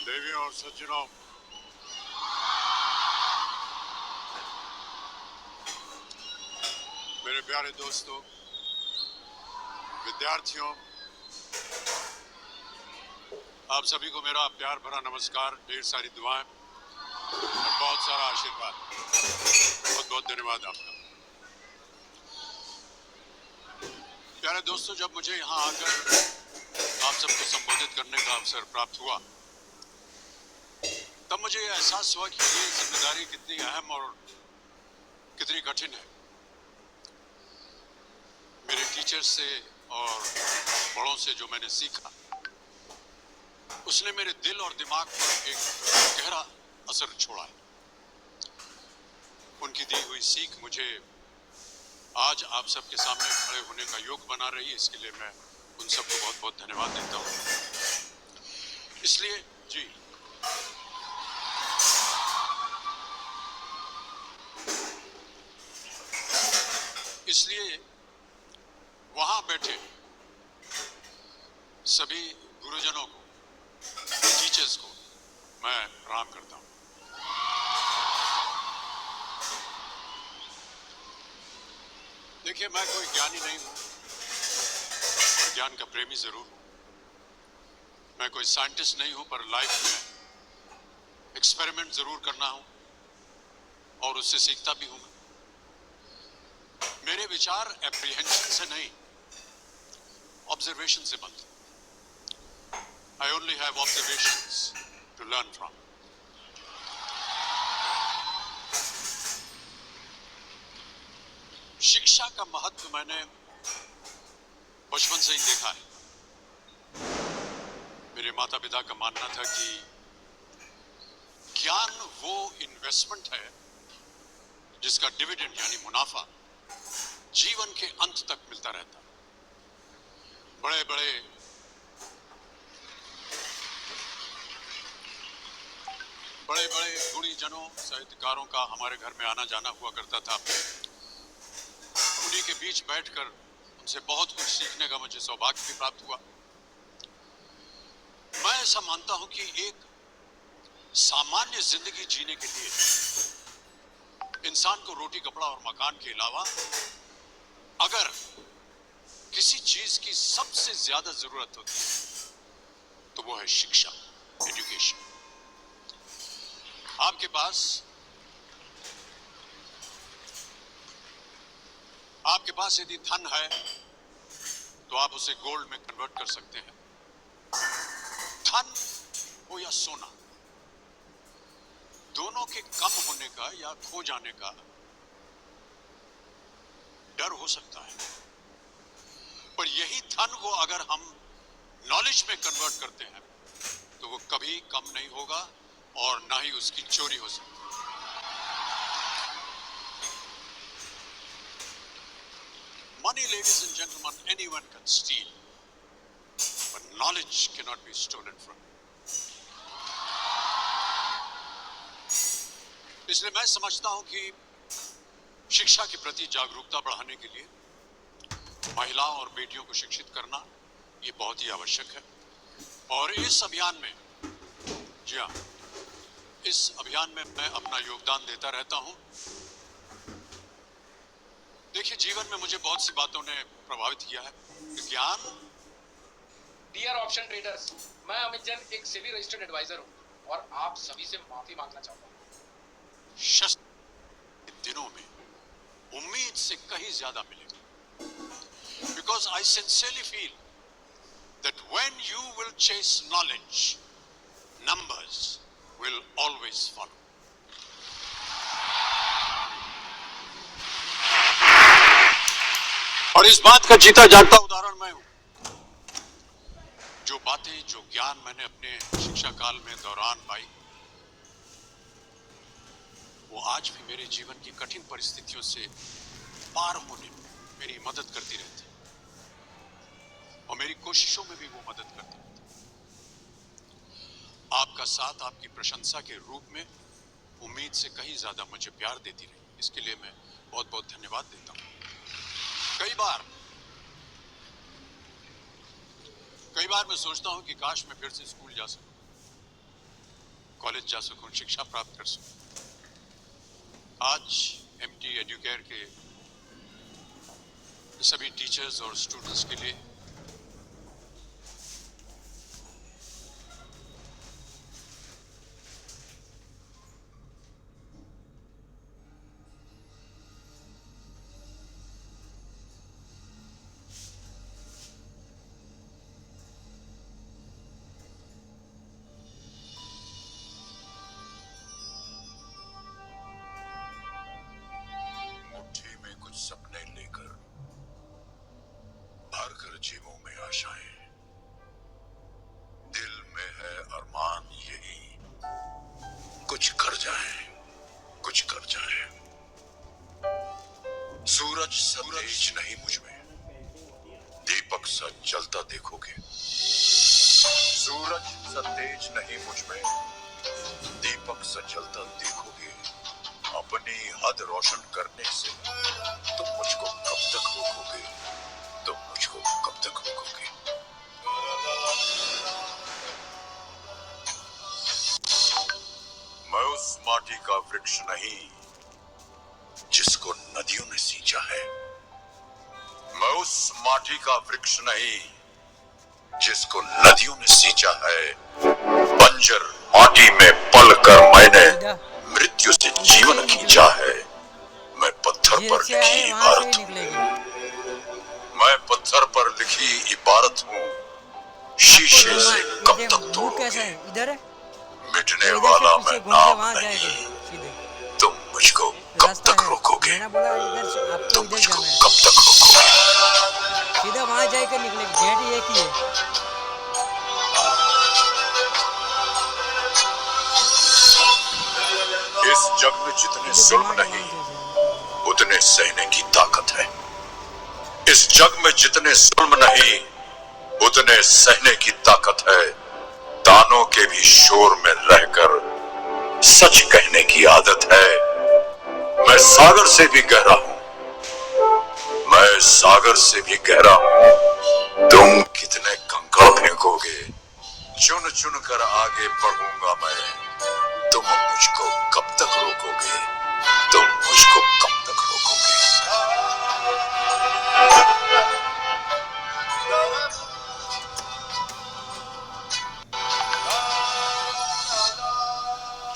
देवियों और सज्जनों, मेरे प्यारे दोस्तों, विद्यार्थियों, आप सभी को मेरा प्यार भरा नमस्कार, ढेर सारी दुआएं और बहुत सारा आशीर्वाद। बहुत बहुत धन्यवाद आपका। प्यारे दोस्तों, जब मुझे यहाँ आकर आप सबको संबोधित करने का अवसर प्राप्त हुआ, तब मुझे यह एहसास हुआ कि ये जिम्मेदारी कितनी अहम और कितनी कठिन है। मेरे टीचर्स से और बड़ों से जो मैंने सीखा, उसने मेरे दिल और दिमाग पर एक गहरा असर छोड़ा है। उनकी दी हुई सीख मुझे आज आप सबके सामने खड़े होने का योग बना रही है। इसके लिए मैं उन सबको बहुत बहुत धन्यवाद देता हूँ। इसलिए वहां बैठे सभी गुरुजनों को, टीचर्स को मैं प्रणाम करता हूं। देखिए, मैं कोई ज्ञानी नहीं हूं, पर ज्ञान का प्रेमी जरूर हूं। मैं कोई साइंटिस्ट नहीं हूं, पर लाइफ में एक्सपेरिमेंट जरूर करना हूं और उससे सीखता भी हूं। मेरे विचार एप्रीहेंशन से नहीं, ऑब्जर्वेशन से बनते। I only have observations to learn from. शिक्षा का महत्व मैंने बचपन से ही देखा है। मेरे माता पिता का मानना था कि ज्ञान वो इन्वेस्टमेंट है जिसका डिविडेंड यानी मुनाफा जीवन के अंत तक मिलता रहता। बड़े बड़े गुणीजनों, साहित्यकारों का हमारे घर में आना जाना हुआ करता था। उन्हीं के बीच बैठकर उनसे बहुत कुछ सीखने का मुझे सौभाग्य भी प्राप्त हुआ। मैं ऐसा मानता हूं कि एक सामान्य जिंदगी जीने के लिए इंसान को रोटी, कपड़ा और मकान के अलावा अगर किसी चीज की सबसे ज्यादा जरूरत होती है तो वो है शिक्षा, एजुकेशन। आपके पास यदि धन है तो आप उसे गोल्ड में कन्वर्ट कर सकते हैं। धन हो या सोना, दोनों के कम होने का या खो जाने का डर हो सकता है, पर यही धन को अगर हम नॉलेज में कन्वर्ट करते हैं तो वो कभी कम नहीं होगा और ना ही उसकी चोरी हो सकती। Money, ladies and gentlemen, anyone can steal, but knowledge cannot be stolen from. इसलिए मैं समझता हूं कि शिक्षा के प्रति जागरूकता बढ़ाने के लिए महिलाओं और बेटियों को शिक्षित करना ये बहुत ही आवश्यक है। और इस अभियान में, जी हाँ, इस अभियान में मैं अपना योगदान देता रहता हूं। देखिए, जीवन में मुझे बहुत सी बातों ने प्रभावित किया है। ज्ञान। डियर ऑप्शन ट्रेडर्स, मैं अमित जैन एक सेबी रजिस्टर्ड एडवाइजर हूं और आप सभी से माफी मांगना चाहता हूं। शस्त्र दिनों में उम्मीद से कहीं ज्यादा मिलेगा। Because I sincerely feel that when you will chase knowledge, numbers will always follow. और इस बात का जीता जागता उदाहरण मैं हूं। जो बातें, जो ज्ञान मैंने अपने शिक्षा काल में दौरान पाई, वो आज भी मेरे जीवन की कठिन परिस्थितियों से पार होने में मेरी मदद करती रहती और मेरी कोशिशों में भी वो मदद करती रहती। आपका साथ, आपकी प्रशंसा के रूप में उम्मीद से कहीं ज्यादा मुझे प्यार देती रही। इसके लिए मैं बहुत बहुत धन्यवाद देता हूं। कई बार कई बार मैं सोचता हूं कि काश मैं फिर से स्कूल जा सकूं, कॉलेज जा सकूं, शिक्षा प्राप्त कर सकूं। आज एमटी एडुकेयर के सभी टीचर्स और स्टूडेंट्स के लिए मुट्ठी में कुछ सपने लेकर भरकर जेबों में आशाएं, दिल में है अरमान यही कुछ कर जाए, कुछ कर जाए। सूरज तेज नहीं मुझ में, दीपक सा जलता देखोगे। सूरज तेज नहीं मुझ में, दीपक सा जलता देखोगे। अपनी हद रोशन करने से तुम मुझको कब तक रोकोगे, तुम मुझको कब तक रोकोगे। मैं उस माटी का वृक्ष नहीं जिसको नदियों ने सींचा है। मैं उस माटी का वृक्ष नहीं जिसको नदियों ने सींचा है। बंजर माटी में पलकर मैंने मृत्यु से जीवन खींचा है। मैं पत्थर पर लिखी इबारत हूँ, मैं पत्थर पर लिखी इबारत हूँ। शीशे से कब तक तोड़ोगे, मिटने वाला मैं नाम नहीं। तुम मुझको कब तक रोकोगे, तुम मुझको कब तक रोकोगे। सीधा वहां जाकर निकले, गेट एक ही है। इस जग में जितने जुल्म नहीं उतने सहने की ताकत है। इस जग में जितने जुल्म नहीं उतने सहने की ताकत है। तानों के भी शोर में रहकर सच कहने की आदत है। मैं सागर से भी गहरा हूं, मैं सागर से भी गहरा हूं। तुम कितने कंकड़ फेंकोगे, चुन चुन कर आगे बढ़ूंगा मैं। तुम मुझको कब तक रोकोगे, तुम मुझको कब तक रोकोगे।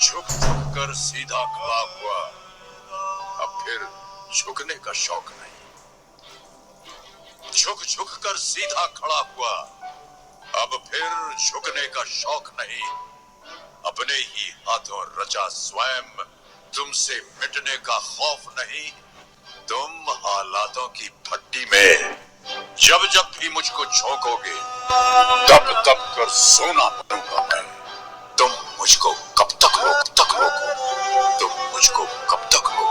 झुक झुक कर सीधा खड़ा हुआ, अब फिर झुकने का शौक नहीं। झुक झुक कर सीधा खड़ा हुआ, अब फिर झुकने का शौक नहीं। अपने ही हाथों रचा स्वयं, तुमसे मिटने का खौफ नहीं। तुम हालातों की भट्टी में जब जब भी मुझको झोंकोगे तब तब कर सोना बनूंगा मैं। तुम मुझको कब तक रोको, तुम मुझको कब तक रोको।